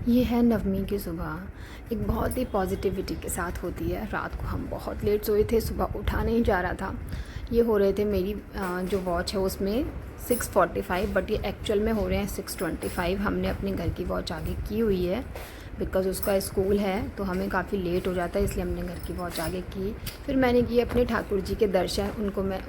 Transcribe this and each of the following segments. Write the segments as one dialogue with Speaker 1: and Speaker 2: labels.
Speaker 1: ये है नवमी की सुबह। एक बहुत ही पॉजिटिविटी के साथ होती है। रात को हम बहुत लेट सोए थे, सुबह उठा नहीं जा रहा था। ये हो रहे थे मेरी जो वॉच है उसमें 6:45, बट ये एक्चुअल में हो रहे हैं 6:25। हमने अपने घर की वॉच आगे की हुई है बिकॉज़ उसका स्कूल है, तो हमें काफ़ी लेट हो जाता है, इसलिए हमने घर की वॉच आगे की। फिर मैंने किए अपने ठाकुर जी के दर्शन,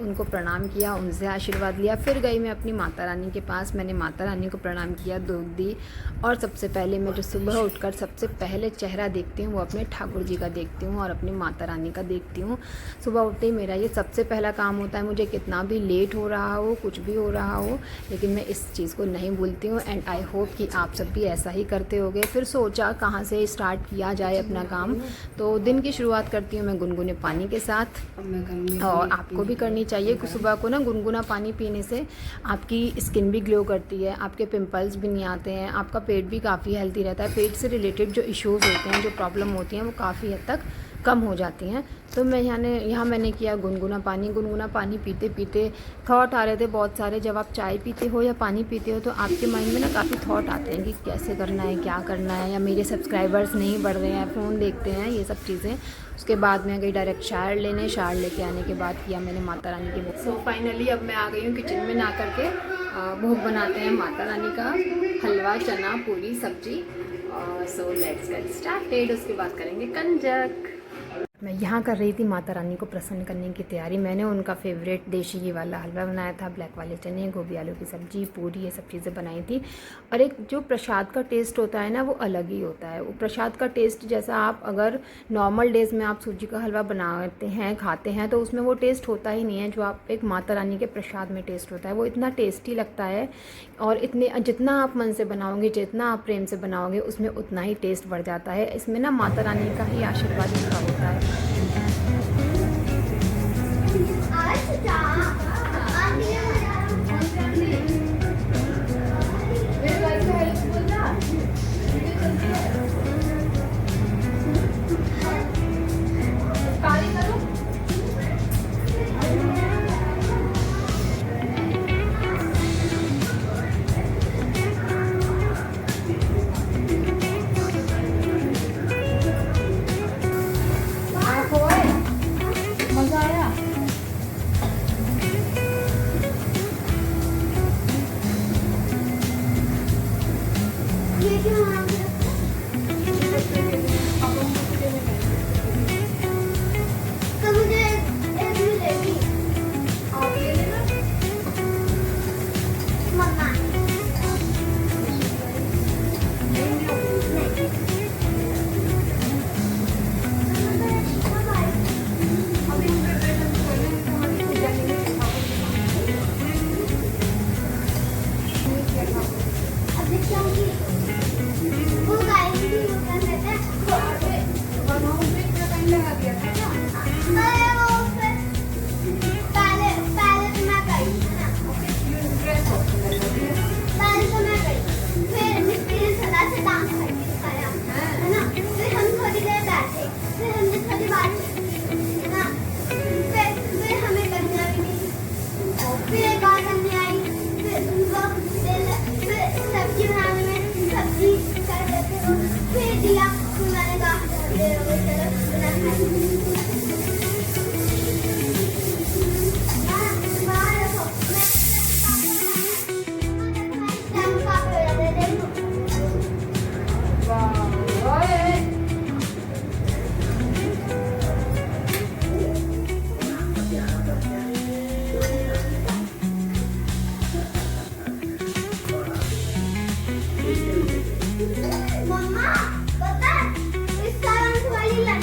Speaker 1: उनको प्रणाम किया, उनसे आशीर्वाद लिया। फिर गई मैं अपनी माता रानी के पास, मैंने माता रानी को प्रणाम किया, दूध दी। और सबसे पहले मैं जो सुबह उठकर सबसे पहले चेहरा देखती हूँ वो अपने ठाकुर जी का देखती हूँ और अपनी माता रानी का देखती हूँ। सुबह उठते ही मेरा ये सबसे पहला काम होता है। मुझे कितना भी लेट हो रहा हो, कुछ भी हो रहा हो, लेकिन मैं इस चीज़ को नहीं भूलती हूँ। एंड आई होप कि आप सब भी ऐसा ही करते होगे। फिर सोचा कहाँ से स्टार्ट किया जाए अपना काम, तो दिन की शुरुआत करती हूँ मैं गुनगुने पानी के साथ। और आपको भी करनी चाहिए कि सुबह को ना गुनगुना पानी पीने से आपकी स्किन भी ग्लो करती है, आपके पिंपल्स भी नहीं आते हैं, आपका पेट भी काफ़ी हेल्दी रहता है। पेट से रिलेटेड जो इश्यूज़ होते हैं, जो प्रॉब्लम होती हैं, वो काफ़ी हद तक कम हो जाती हैं। तो मैं यहाँ मैंने किया गुनगुना पानी पीते पीते थॉट आ रहे थे बहुत सारे। जब आप चाय पीते हो या पानी पीते हो तो आपके माइंड में ना काफ़ी थॉट आते हैं कि कैसे करना है, क्या करना है, या मेरे सब्सक्राइबर्स नहीं बढ़ रहे हैं, फ़ोन देखते हैं, ये सब चीज़ें। उसके बाद मैं गई डायरेक्ट शावर लेके आने के बाद किया मैंने माता रानी की भोग। सो फाइनली अब मैं आ गई हूँ किचन में, ना करके भोग बनाते हैं माता रानी का, हलवा, चना, पूरी, सब्जी। So let's get started. उसके बाद करेंगे कंजक। मैं यहाँ कर रही थी माता रानी को प्रसन्न करने की तैयारी। मैंने उनका फेवरेट देशी घी वाला हलवा बनाया था, ब्लैक वाले चने, गोभी आलू की सब्जी, पूरी, ये सब चीज़ें बनाई थी। और एक जो प्रसाद का टेस्ट होता है ना, वो अलग ही होता है। वो प्रसाद का टेस्ट जैसा आप अगर नॉर्मल डेज़ में आप सूजी का हलवा बनाते हैं, खाते हैं, तो उसमें वो टेस्ट होता ही नहीं है जो आप एक माता रानी के प्रसाद में टेस्ट होता है। वो इतना टेस्टी लगता है, और इतने जितना आप मन से बनाओगे, जितना आप प्रेम से बनाओगे, उसमें उतना ही टेस्ट बढ़ जाता है। इसमें ना माता रानी का ही आशीर्वाद लिखा होता है।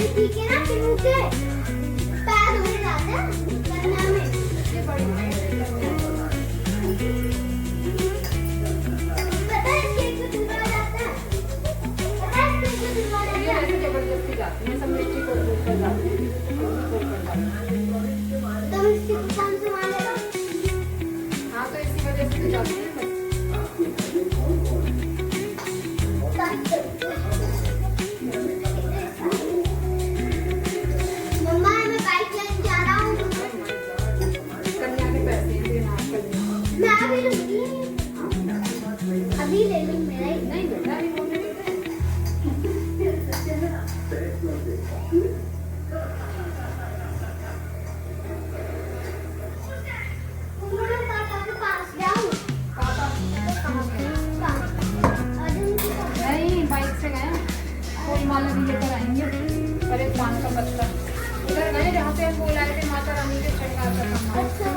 Speaker 2: ठीक है ना, फिर मुझे पैर हो जाता है करना में। पता है केक में दूध आ जाता है, पता है केक में दूध आ जाता है।
Speaker 1: ये जबरदस्ती जाती है, सब मिट्टी को ऊपर जाती है।
Speaker 2: तो इसकी दुकान से मारेगा।
Speaker 1: हाँ, तो इसी वजह से जाती है। जहाँ पे हम बोलाए थे माता रानी के श्रृंगार का सामान।
Speaker 2: अच्छा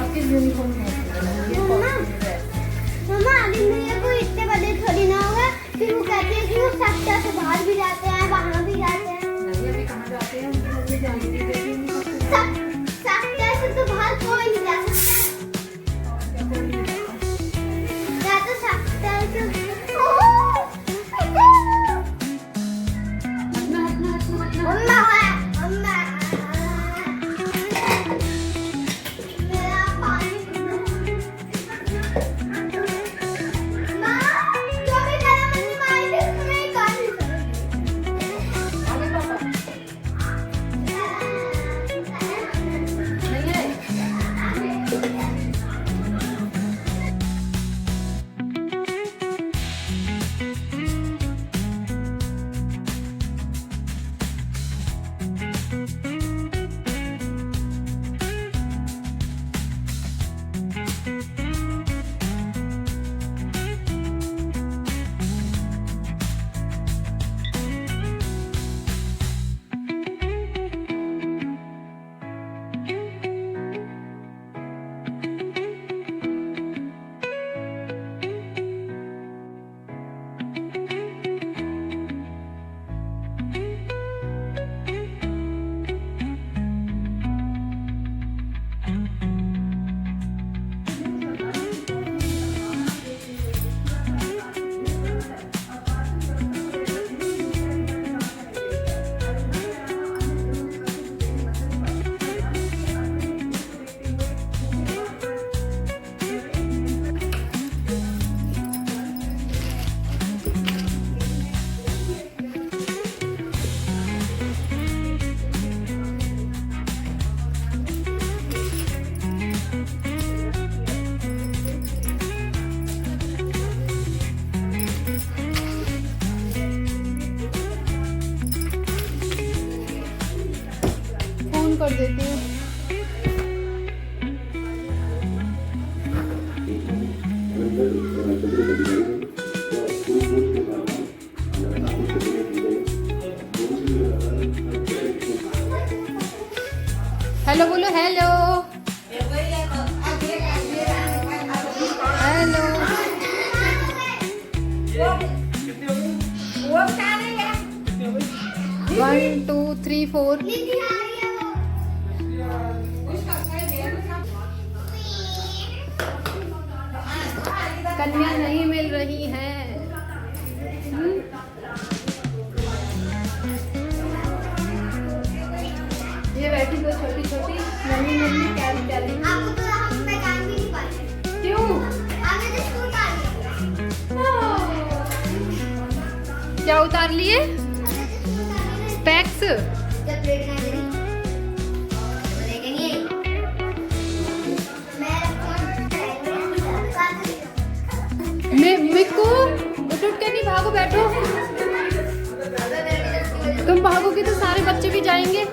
Speaker 1: आपके यूनिफॉर्म है
Speaker 2: मम्मा अभी मेरे को इतने बड़े थोड़ी ना होगा। फिर वो कहती है कि वो सख्ता से बाहर भी जाते हैं वहाँ भी जाते हैं।
Speaker 1: नहीं अभी कहाँ जाते हैं, उनकी मम्मी जाने नहीं देती, नहीं सकते।
Speaker 2: सख्ता से तो बाहर कोई नहीं जा सकता। या तो सख्ता से मम्मा है मम्मा मेरा पानी माँ जो भी मेरा मम्मी मारी थी उसको मैं कर नहीं
Speaker 1: फोन कर देती हूँ। हेलो बोलो हेलो हेलो। 1 2 3 4।
Speaker 2: नींद आ रही है वो।
Speaker 1: कन्या नहीं मिल रही है। ये बैठी तो छोटी छोटी नन्ही नन्ही प्यारी प्यारी।
Speaker 2: आपको तो हम पहचान भी नहीं पाए।
Speaker 1: क्यों?
Speaker 2: आपने तो स्कूल आ गया।
Speaker 1: क्या उतार लिए? स्पेक्स।
Speaker 2: जब प्लेट ना करी बोलेगा नहीं मैं
Speaker 1: मिक्कू उठ उठ के नहीं भागो, बैठो। तुम भागोगे तो सारे बच्चे भी जाएंगे।